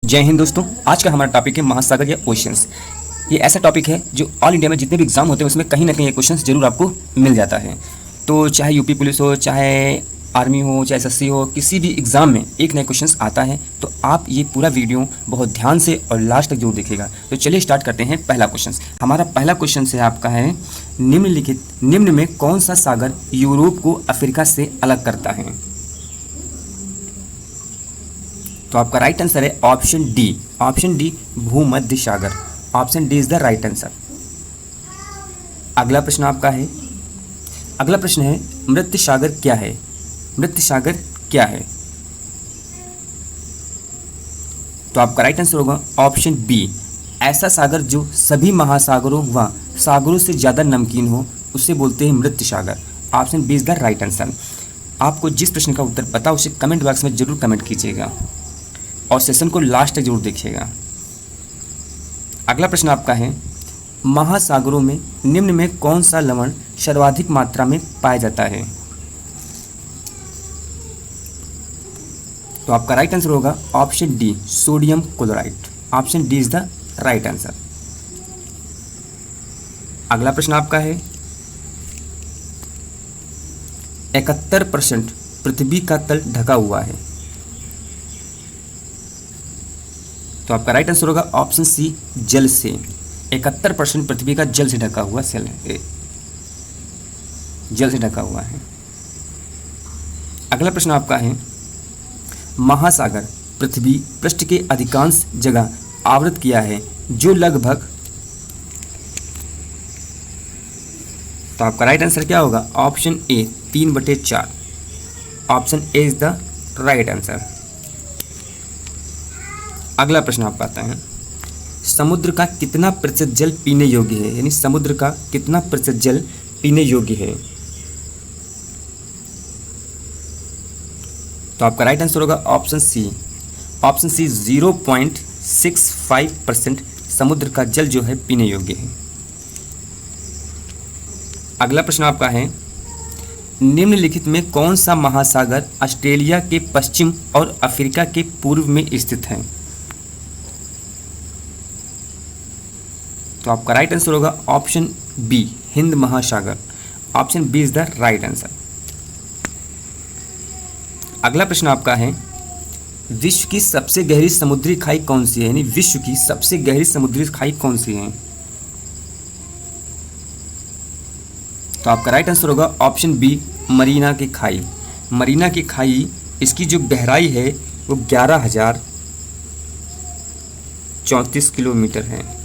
जय हिंद दोस्तों। आज का हमारा टॉपिक है महासागर या ओशंस। ये ऐसा टॉपिक है जो ऑल इंडिया में जितने भी एग्जाम होते हैं उसमें कहीं ना कहीं ये क्वेश्चंस जरूर आपको मिल जाता है। तो चाहे यूपी पुलिस हो, चाहे आर्मी हो, चाहे एसएससी हो, किसी भी एग्ज़ाम में एक नया क्वेश्चंस आता है। तो आप ये पूरा वीडियो बहुत ध्यान से और लास्ट तक जरूर देखिएगा। तो चलिए स्टार्ट करते हैं। पहला क्वेश्चन हमारा पहला क्वेश्चन है आपका है, निम्न में कौन सा सागर यूरोप को अफ्रीका से अलग करता है? तो आपका राइट आंसर है ऑप्शन डी। ऑप्शन डी भूमध्य सागर। Option D is the right answer. अगला प्रश्न आपका है, अगला प्रश्न है मृत सागर क्या है? मृत सागर क्या है? तो आपका राइट आंसर होगा ऑप्शन बी, ऐसा सागर जो सभी महासागरों व सागरों से ज़्यादा नमकीन हो उसे बोलते हैं मृत सागर। Option B is the right answer. आपको जिस प्रश्न का उत्तर पता उसे कमेंट बॉक्स में जरूर कमेंट कीजिएगा और सेशन को लास्ट तक जरूर देखिएगा। अगला प्रश्न आपका है, महासागरों में निम्न में कौन सा लवण सर्वाधिक मात्रा में पाया जाता है? तो आपका राइट आंसर होगा option D, sodium chloride. Option D is the right answer. अगला प्रश्न आपका है, 71% पृथ्वी का तल ढका हुआ है। तो आपका राइट आंसर होगा ऑप्शन सी, जल से। 71% पृथ्वी का जल से ढका हुआ सेल है, जल से ढका हुआ है। अगला प्रश्न आपका है, महासागर पृथ्वी पृष्ठ के अधिकांश जगह आवृत किया है जो लगभग। तो आपका राइट आंसर क्या होगा? Option A, 3/4। Option A is the right answer. अगला प्रश्न आपका आता है, समुद्र का कितना प्रतिशत जल पीने योग्य है? यानी समुद्र का कितना प्रतिशत जल पीने योग्य है? तो आपका राइट आंसर होगा ऑप्शन सी। ऑप्शन सी 0.65% समुद्र का जल जो है पीने योग्य है। अगला प्रश्न आपका है, निम्नलिखित में कौन सा महासागर ऑस्ट्रेलिया के पश्चिम और अफ्रीका के पूर्व में स्थित है? तो आपका राइट आंसर होगा ऑप्शन बी, हिंद महासागर। Option B is the right answer. अगला प्रश्न आपका है, विश्व की सबसे गहरी समुद्री खाई कौन सी है? यानी विश्व की सबसे गहरी समुद्री खाई कौन सी है? तो आपका राइट आंसर होगा ऑप्शन बी, मरीना की खाई। मरीना की खाई, इसकी जो गहराई है वो 11,034 किलोमीटर है।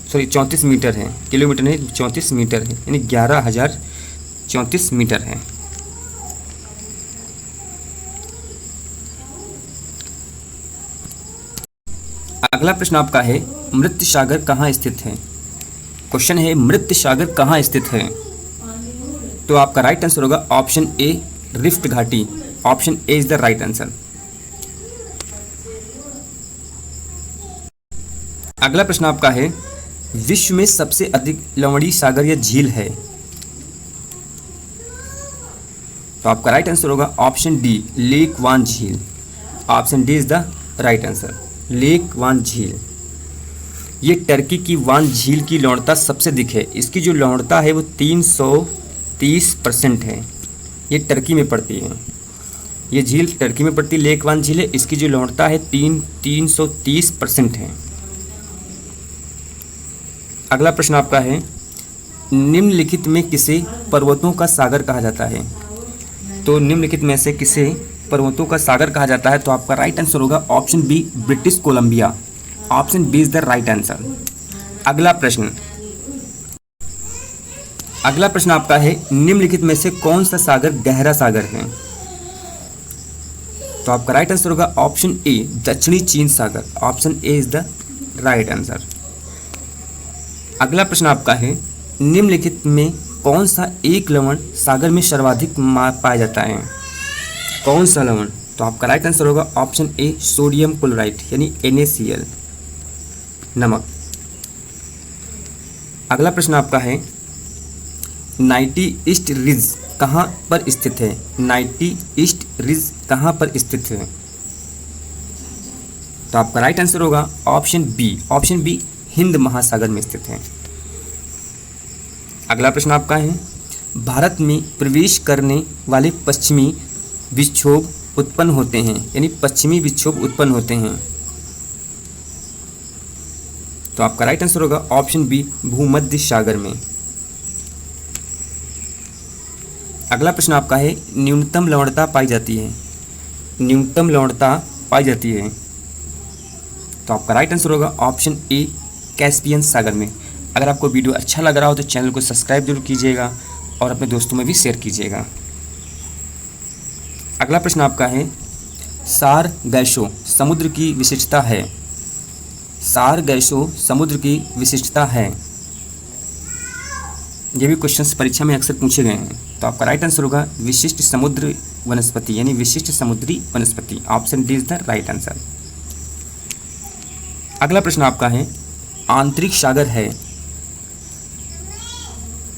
सॉरी 34 मीटर है, किलोमीटर नहीं, 34 मीटर है, यानी 11,034 मीटर है। अगला प्रश्न आपका है, मृत सागर कहाँ स्थित है? क्वेश्चन है मृत सागर कहाँ स्थित है? तो आपका राइट आंसर होगा ऑप्शन ए, रिफ्ट घाटी। Option A is the right answer. अगला प्रश्न आपका है, विश्व में सबसे अधिक लवणीय सागर या झील है? तो आपका राइट आंसर होगा ऑप्शन डी, लेक वान झील। Option D is the right answer, lake Van झील। ये टर्की की वान झील की लवणता सबसे अधिक है। इसकी जो लवणता है वो 330% है। ये टर्की में पड़ती है, ये झील टर्की में पड़ती है, लेक वान झील है। इसकी जो लवणता है 330% है। अगला प्रश्न आपका है, निम्नलिखित में किसे पर्वतों का सागर कहा जाता है? तो निम्नलिखित में से किसे पर्वतों का सागर कहा जाता है? तो आपका राइट आंसर होगा option B, British Columbia. Option B is the right answer. अगला प्रश्न, अगला प्रश्न आपका है, निम्नलिखित में से कौन सा सागर गहरा सागर है? तो आपका राइट आंसर होगा ऑप्शन ए, दक्षिणी चीन सागर। Option A is the right answer. अगला प्रश्न आपका है, निम्नलिखित में कौन सा एक लवण सागर में सर्वाधिक पाया जाता है? कौन सा लवण? तो आपका राइट आंसर होगा ऑप्शन ए, सोडियम क्लोराइड यानी NaCl, नमक। अगला प्रश्न आपका है, नाइटी ईस्ट रिज कहाँ पर स्थित है? नाइटी ईस्ट रिज कहाँ पर स्थित है? तो आपका राइट आंसर होगा ऑप्शन बी। ऑप्शन बी हिंद महासागर में स्थित है। अगला प्रश्न आपका है, भारत में प्रवेश करने वाले पश्चिमी विक्षोभ उत्पन्न होते हैं, यानी पश्चिमी विक्षोभ उत्पन्न होते हैं। तो आपका राइट आंसर होगा ऑप्शन बी भूमध्य सागर में। अगला प्रश्न आपका है, न्यूनतम लवणता पाई जाती है, न्यूनतम लवणता पाई जाती है। तो आपका राइट आंसर होगा ऑप्शन ए कैस्पियन सागर में। अगर आपको वीडियो अच्छा लग रहा हो तो चैनल को सब्सक्राइब जरूर कीजिएगा और अपने दोस्तों में भी शेयर कीजिएगा। अगला प्रश्न आपका है, सार गैसों समुद्र की विशिष्टता है, सार गैसों समुद्र की विशिष्टता है। ये भी क्वेश्चंस परीक्षा में अक्सर पूछे गए हैं। तो आपका राइट आंसर होगा विशिष्ट समुद्र वनस्पति, यानी विशिष्ट समुद्री वनस्पति। Option D is the right answer. अगला प्रश्न आपका है, आंतरिक सागर है,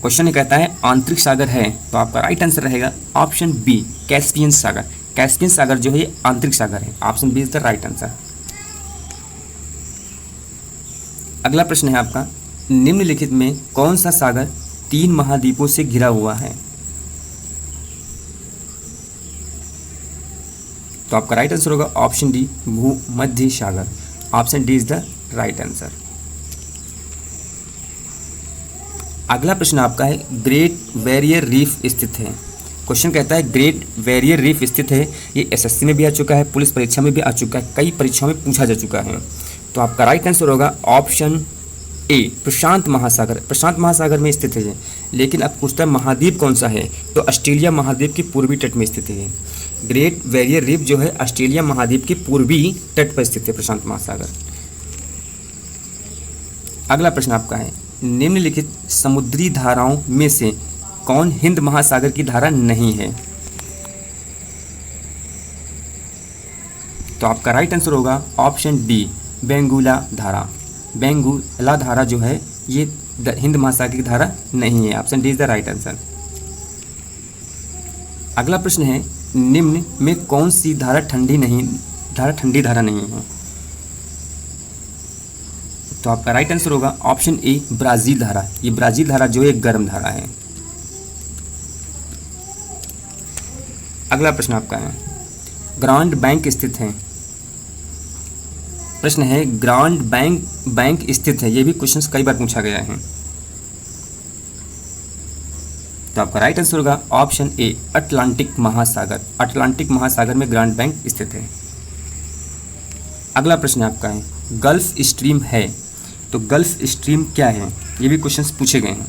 क्वेश्चन कहता है आंतरिक सागर है, तो आपका राइट आंसर रहेगा ऑप्शन बी कैस्पियन सागर। कैस्पियन सागर जो है ये आंतरिक सागर है। Option B is the right answer. अगला प्रश्न है आपका, निम्नलिखित में कौन सा सागर 3 महाद्वीपों से घिरा हुआ है? तो आपका राइट आंसर होगा ऑप्शन डी भूमध्य सागर। Option D is the right answer. अगला प्रश्न आपका है, ग्रेट बैरियर रीफ स्थित है। क्वेश्चन कहता है ग्रेट बैरियर रीफ स्थित है। ये एसएससी में भी आ चुका है, पुलिस परीक्षा में भी आ चुका है, कई परीक्षाओं में पूछा जा चुका है। तो आपका राइट आंसर होगा ऑप्शन ए प्रशांत महासागर। प्रशांत महासागर में स्थित है, लेकिन अब पूछता है महाद्वीप कौन सा है, तो ऑस्ट्रेलिया महाद्वीप के पूर्वी तट में स्थित है। ग्रेट बैरियर रीफ जो है ऑस्ट्रेलिया महाद्वीप के पूर्वी तट पर स्थित है प्रशांत महासागर। अगला प्रश्न आपका है, निम्नलिखित समुद्री धाराओं में से कौन हिंद महासागर की धारा नहीं है? तो आपका राइट आंसर होगा ऑप्शन डी बेंगुला धारा। बेंगुला धारा जो है ये हिंद महासागर की धारा नहीं है। Option D is the right answer. अगला प्रश्न है, निम्न में कौन सी धारा ठंडी धारा नहीं है? तो आपका राइट आंसर होगा ऑप्शन ए ब्राज़ील धारा। ये ब्राज़ील धारा जो है गर्म धारा है। अगला प्रश्न आपका है, ग्रांड बैंक स्थित है। प्रश्न है ग्रांड बैंक स्थित है। ये भी क्वेश्चंस कई बार पूछा गया है। तो आपका राइट आंसर होगा ऑप्शन ए अटलांटिक महासागर। अटलांटिक महासागर में ग्रांड बैंक स्थित है। अगला प्रश्न आपका है, गल्फ स्ट्रीम है, तो गल्फ स्ट्रीम क्या है? ये भी क्वेश्चंस पूछे गए हैं।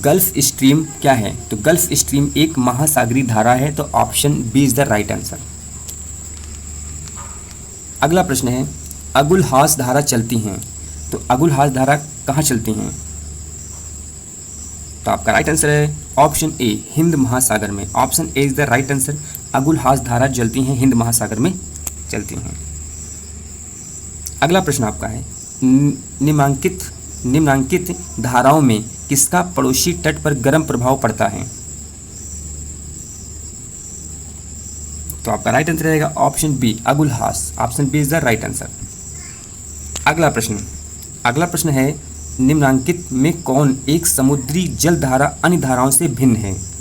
गल्फ स्ट्रीम क्या है? तो गल्फ स्ट्रीम एक महासागरीय धारा है। तो option B is the right answer. अगला प्रश्न है, अगुलहास धारा चलती हैं, तो अगुलहास धारा कहाँ चलती हैं? तो आपका राइट आंसर है ऑप्शन ए हिंद महासागर में। Option A is the right answer. Agulhas धारा चलती हैं हिंद महासागर में चलती हैं। अगला प्रश्न आपका है, निम्नांकित धाराओं में किसका पड़ोसी तट पर गर्म प्रभाव पड़ता है? तो आपका राइट आंसर रहेगा option B Agulhas. Option B is the right answer. अगला प्रश्न है, निम्नांकित में कौन एक समुद्री जल धारा अन्य धाराओं से भिन्न है?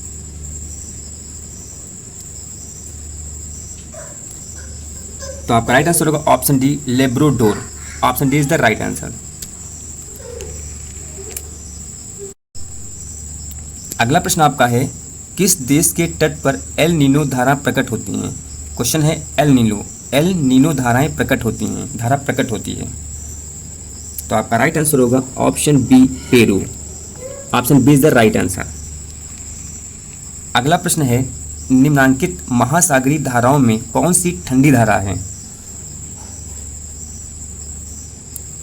तो आपका राइट आंसर होगा option D Labrador. Option D is the right answer. अगला प्रश्न आपका है, किस देश के तट पर एल नीनो धारा प्रकट होती हैं? क्वेश्चन है एल नीनो धाराएं प्रकट होती हैं, धारा प्रकट होती है। तो आपका राइट आंसर होगा option B Peru. Option B is the right answer. अगला प्रश्न है, निम्नांकित महासागरीय धाराओं में कौन सी ठंडी धारा है?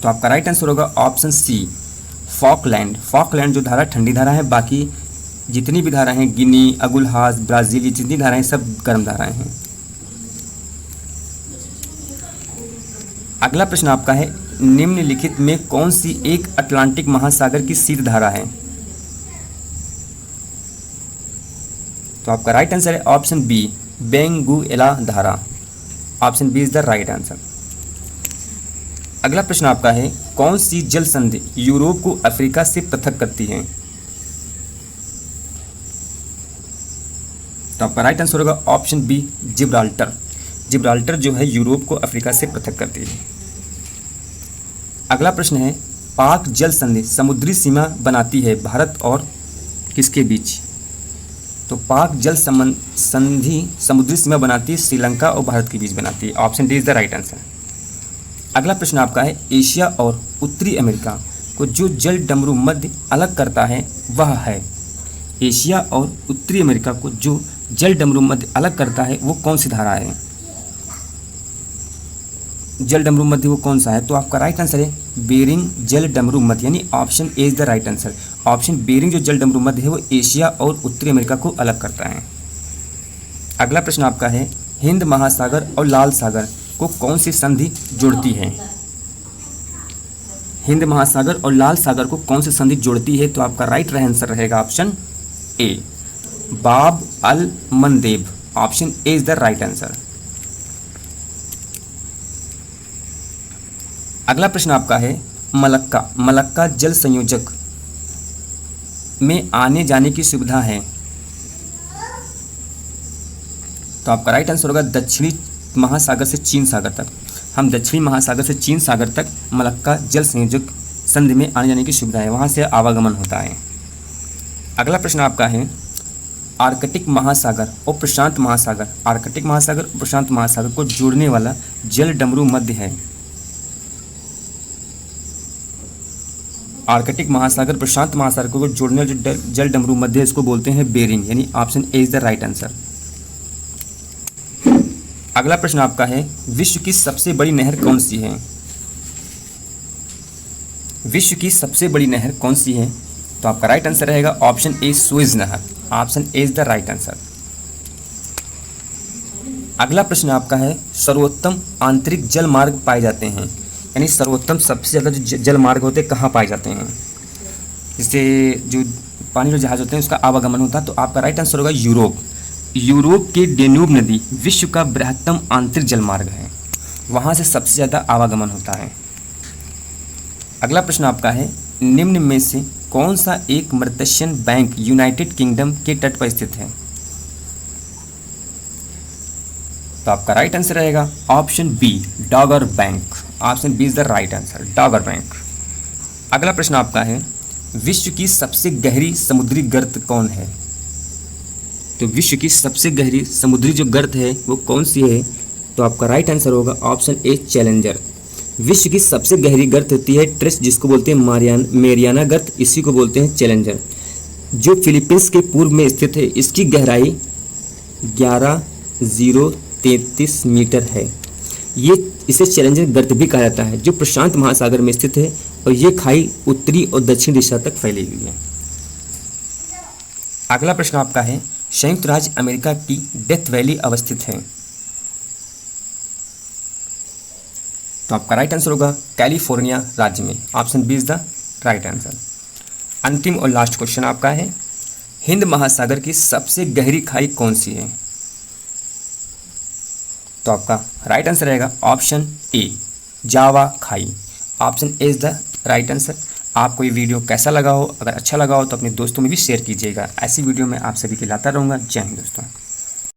तो आपका राइट आंसर होगा ऑप्शन सी फॉकलैंड। फॉकलैंड जो धारा ठंडी धारा है, बाकी जितनी भी धाराएं हैं गिनी, अगुलहास, ब्राज़ील, ये जितनी धाराएं सब गर्म धाराएं हैं। अगला प्रश्न आपका है, निम्नलिखित में कौन सी एक अटलांटिक महासागर की शीत धारा है? तो आपका राइट आंसर है ऑप्शन बी बेंगुएला धारा। Option B is the right answer. अगला प्रश्न आपका है, कौन सी जल संधि यूरोप को अफ्रीका से पृथक करती है? तो आपका राइट आंसर होगा ऑप्शन बी जिब्राल्टर। जिब्राल्टर जो है यूरोप को अफ्रीका से पृथक करती है। अगला प्रश्न है, पाक जल संधि समुद्री सीमा बनाती है भारत और किसके बीच? तो पाक जल संधि समुद्री सीमा बनाती है श्रीलंका और भारत के बीच बनाती है। Option D is the right answer. अगला प्रश्न आपका है, एशिया और उत्तरी अमेरिका को जो जल डमरू मध्य अलग करता है वह है? एशिया और उत्तरी अमेरिका को जो जल डमरू मध्य अलग करता है वो कौन सी धारा है? जल डमरू मध्य वो कौन सा है? तो आपका राइट आंसर है बेरिंग जल डमरू मध्य, यानी option A is the right answer. Option Bering जो जल डमरू मध्य है वो एशिया और उत्तरी अमेरिका को अलग करता है। अगला प्रश्न आपका है, हिंद महासागर और लाल सागर को कौन सी संधि जोड़ती है? हिंद महासागर और लाल सागर को कौन सी संधि जोड़ती है? तो आपका राइट आंसर रहेगा option A Bab al Mandeb. Option A is the right answer. अगला प्रश्न आपका है, मलक्का जल संयोजक में आने जाने की सुविधा है? तो आपका राइट आंसर होगा दक्षिणी महासागर से चीन सागर तक। हम दक्षिणी महासागर से चीन सागर तक मलक्का जल संयोजक संधि में आने जाने की सुविधा है, वहाँ से आवागमन होता है। अगला प्रश्न आपका है, आर्कटिक महासागर और प्रशांत महासागर, आर्कटिक महासागर और प्रशांत महासागर को जोड़ने वाला जल डमरू मध्य है? आर्कटिक महासागर प्रशांत महासागर को जोड़ने वाला जो जल डमरू मध्य है इसको बोलते हैं बेरिंग, यानी option A is the right answer. अगला प्रश्न आपका है, विश्व की सबसे बड़ी नहर कौन सी है? विश्व की सबसे बड़ी नहर कौन सी है? तो आपका राइट आंसर रहेगा ऑप्शन ए सुएज नहर। Option A is the right answer. अगला प्रश्न आपका है, सर्वोत्तम आंतरिक जल मार्ग पाए जाते हैं, यानी सर्वोत्तम सबसे ज़्यादा जो जल मार्ग होते हैं कहाँ पाए जाते हैं? जिससे जो पानी जो जहाज होते हैं उसका आवागमन होता है। तो आपका राइट आंसर होगा यूरोप। यूरोप के डेन्यूब नदी विश्व का बृहत्तम आंतरिक जल मार्ग है, वहाँ से सबसे ज़्यादा आवागमन होता है। अगला प्रश्न आपका है, निम्न में से कौन सा एक मर्त्स्यन बैंक यूनाइटेड किंगडम के तट पर स्थित है? तो आपका राइट आंसर रहेगा option B Dogger Bank. Option B is the right answer, Dogger Bank. अगला प्रश्न आपका है, विश्व की सबसे गहरी समुद्री गर्त कौन है? तो विश्व की सबसे गहरी समुद्री जो गर्त है वो कौन सी है? तो आपका राइट आंसर होगा ऑप्शन ए चैलेंजर। विश्व की सबसे गहरी गर्त होती है ट्रेस, जिसको बोलते हैं मेरियाना गर्त, इसी को बोलते हैं चैलेंजर, जो फिलीपींस के पूर्व में स्थित है। इसकी गहराई 11,033 मीटर है। इसे चैलेंजर गर्त भी कहा जाता है, जो प्रशांत महासागर में स्थित है और ये खाई उत्तरी और दक्षिण दिशा तक फैली हुई है। अगला प्रश्न आपका है, संयुक्त राज्य अमेरिका की डेथ वैली अवस्थित है? तो आपका राइट आंसर होगा कैलिफोर्निया राज्य में। Option B is the right answer. अंतिम और लास्ट क्वेश्चन आपका है, हिंद महासागर की सबसे गहरी खाई कौन सी है? तो आपका राइट आंसर रहेगा ऑप्शन ए जावा खाई। Option A is the right answer. आपको ये वीडियो कैसा लगा हो, अगर अच्छा लगा हो तो अपने दोस्तों में भी शेयर कीजिएगा। ऐसी वीडियो मैं आप सभी के लाता रहूँगा। जय हिंद दोस्तों।